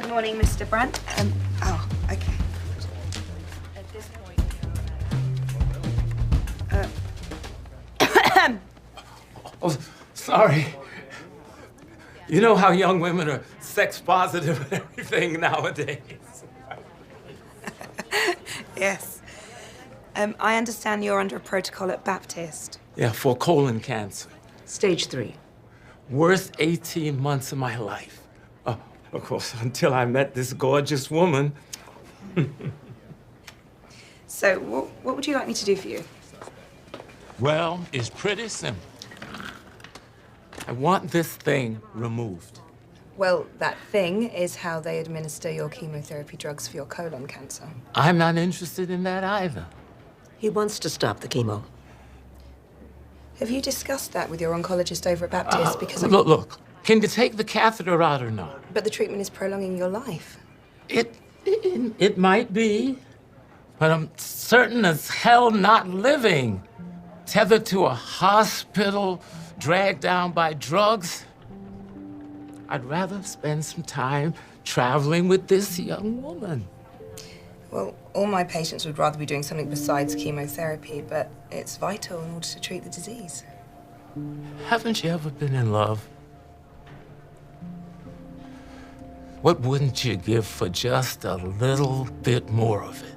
Morning, Mr. Brandt. Oh, okay. At this point, Oh, sorry. You know how young women are sex positive and everything nowadays. Yes. I understand you're under a protocol at Baptist. Yeah, for colon cancer. Stage 3. Worst 18 months of my life. Of course, until I met this gorgeous woman. So, what would you like me to do for you? Well, it's pretty simple. I want this thing removed. Well, that thing is how they administer your chemotherapy drugs for your colon cancer. I'm not interested in that either. He wants to stop the chemo. Have you discussed that with your oncologist over at Baptist? Because Look. Can you take the catheter out or not? But the treatment is prolonging your life. It might be, but I'm certain as hell not living. Tethered to a hospital, dragged down by drugs. I'd rather spend some time traveling with this young woman. Well, all my patients would rather be doing something besides chemotherapy, but it's vital in order to treat the disease. Haven't you ever been in love? What wouldn't you give for just a little bit more of it?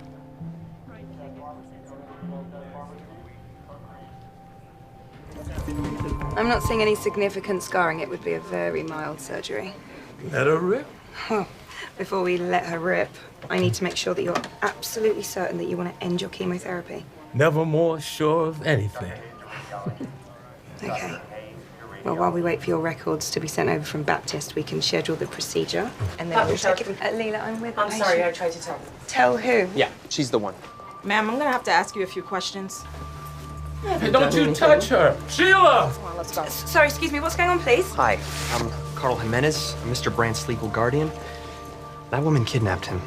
I'm not seeing any significant scarring. It would be a very mild surgery. Let her rip. Oh, before we let her rip, I need to make sure that you're absolutely certain that you want to end your chemotherapy. Never more sure of anything. Okay. Well, while we wait for your records to be sent over from Baptist, we can schedule the procedure, and then we'll take it. Leela, I'm with the patient. Sorry, I tried to tell. Tell who? Yeah, she's the one. Ma'am, I'm gonna have to ask you a few questions. Hey, don't you touch her. Sheila! Come on, let's go. Sorry, excuse me, what's going on, please? Hi, I'm Carl Jimenez. I'm Mr. Brandt's legal guardian. That woman kidnapped him.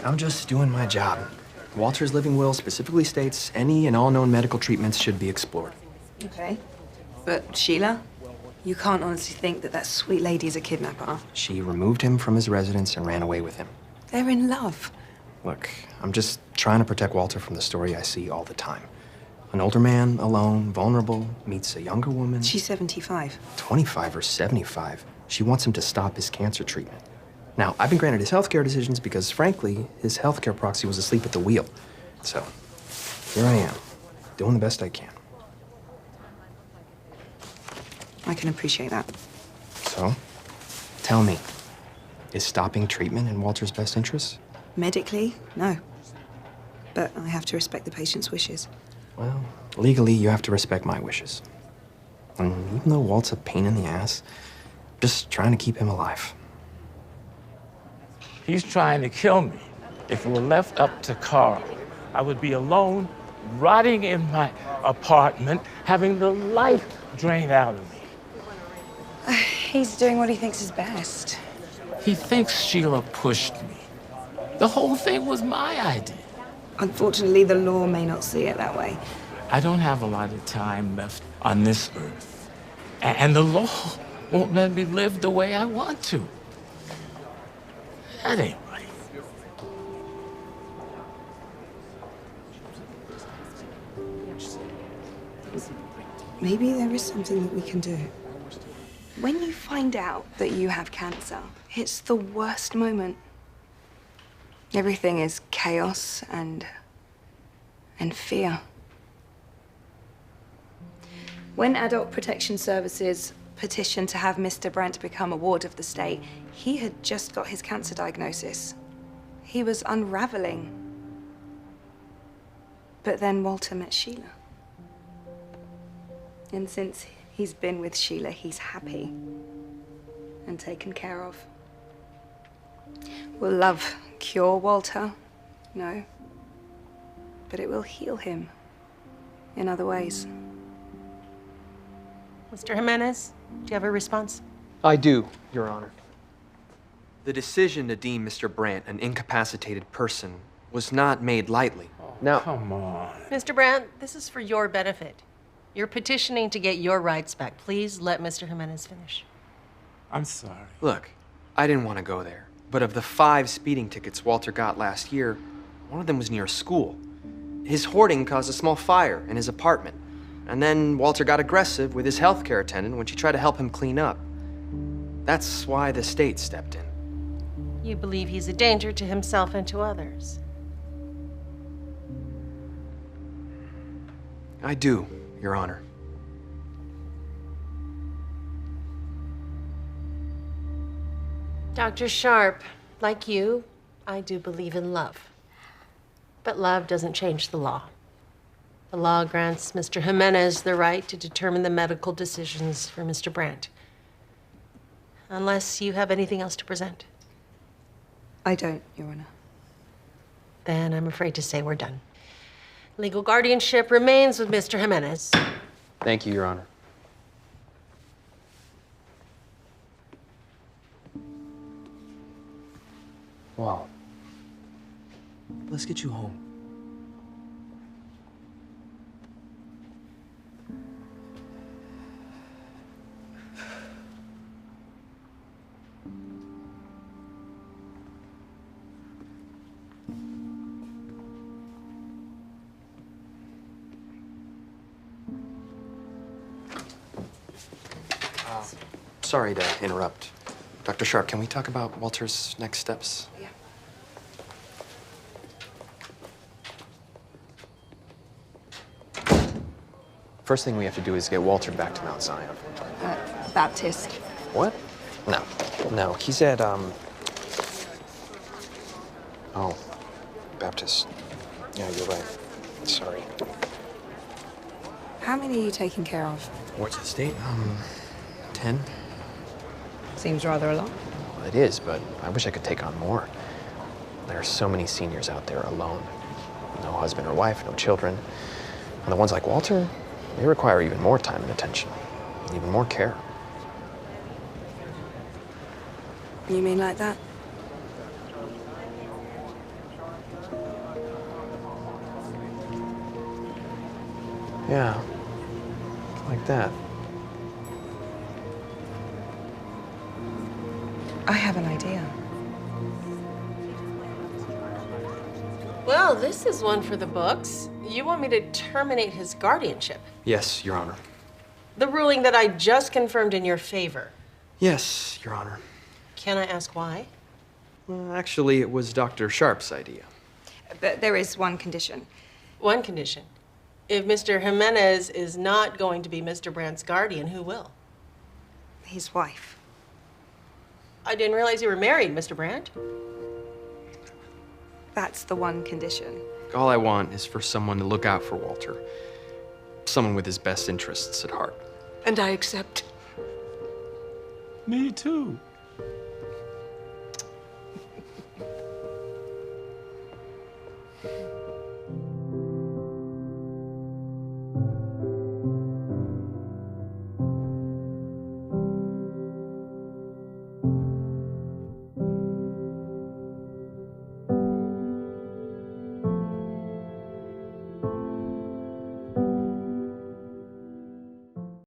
I'm just doing my job. Walter's living will specifically states any and all known medical treatments should be explored. Okay. But Sheila, you can't honestly think that that sweet lady is a kidnapper. She removed him from his residence and ran away with him. They're in love. Look, I'm just trying to protect Walter from the story I see all the time. An older man, alone, vulnerable, meets a younger woman. She's 75. 25 or 75. She wants him to stop his cancer treatment. Now, I've been granted his healthcare decisions because, frankly, his healthcare proxy was asleep at the wheel. So, here I am, doing the best I can. I can appreciate that. So, tell me, is stopping treatment in Walter's best interest? Medically, no. But I have to respect the patient's wishes. Well, legally, you have to respect my wishes. And even though Walt's a pain in the ass, just trying to keep him alive. He's trying to kill me. If it were left up to Carl, I would be alone, rotting in my apartment, having the life drained out of me. He's doing what he thinks is best. He thinks Sheila pushed me. The whole thing was my idea. Unfortunately, the law may not see it that way. I don't have a lot of time left on this earth. And the law won't let me live the way I want to. That ain't right. Maybe there is something that we can do. When you find out that you have cancer, it's the worst moment. Everything is chaos and fear. When Adult Protection Services petitioned to have Mr. Brandt become a ward of the state, he had just got his cancer diagnosis. He was unraveling. But then Walter met Sheila. And since he's been with Sheila, he's happy and taken care of. Will love cure Walter? No. But it will heal him in other ways. Mr. Jimenez, do you have a response? I do, Your Honor. The decision to deem Mr. Brandt an incapacitated person was not made lightly. Now, Come on. Mr. Brandt, this is for your benefit. You're petitioning to get your rights back. Please let Mr. Jimenez finish. I'm sorry. Look, I didn't want to go there, but of the 5 speeding tickets Walter got last year, one of them was near a school. His hoarding caused a small fire in his apartment, and then Walter got aggressive with his healthcare attendant when she tried to help him clean up. That's why the state stepped in. You believe he's a danger to himself and to others. I do, Your Honor. Dr. Sharpe, like you, I do believe in love. But love doesn't change the law. The law grants Mr. Jimenez the right to determine the medical decisions for Mr. Brandt. Unless you have anything else to present. I don't, Your Honor. Then I'm afraid to say we're done. Legal guardianship remains with Mr. Jimenez. Thank you, Your Honor. Wow. Let's get you home. Sorry to interrupt. Dr. Sharpe, can we talk about Walter's next steps? Yeah. First thing we have to do is get Walter back to Mount Zion. Baptist. What? No. No, he's at, Oh, Baptist. Yeah, you're right. Sorry. How many are you taking care of? What's the state? 10? Seems rather a lot. Well, it is, but I wish I could take on more. There are so many seniors out there alone. No husband or wife, no children. And the ones like Walter, they require even more time and attention, and even more care. You mean like that? Yeah, like that. I have an idea. Well, this is one for the books. You want me to terminate his guardianship? Yes, Your Honor. The ruling that I just confirmed in your favor. Yes, Your Honor. Can I ask why? Well, actually, it was Dr. Sharpe's idea. But there is one condition. One condition. If Mr. Jimenez is not going to be Mr. Brandt's guardian, who will? His wife. I didn't realize you were married, Mr. Brandt. That's the one condition. All I want is for someone to look out for Walter. Someone with his best interests at heart. And I accept. Me too.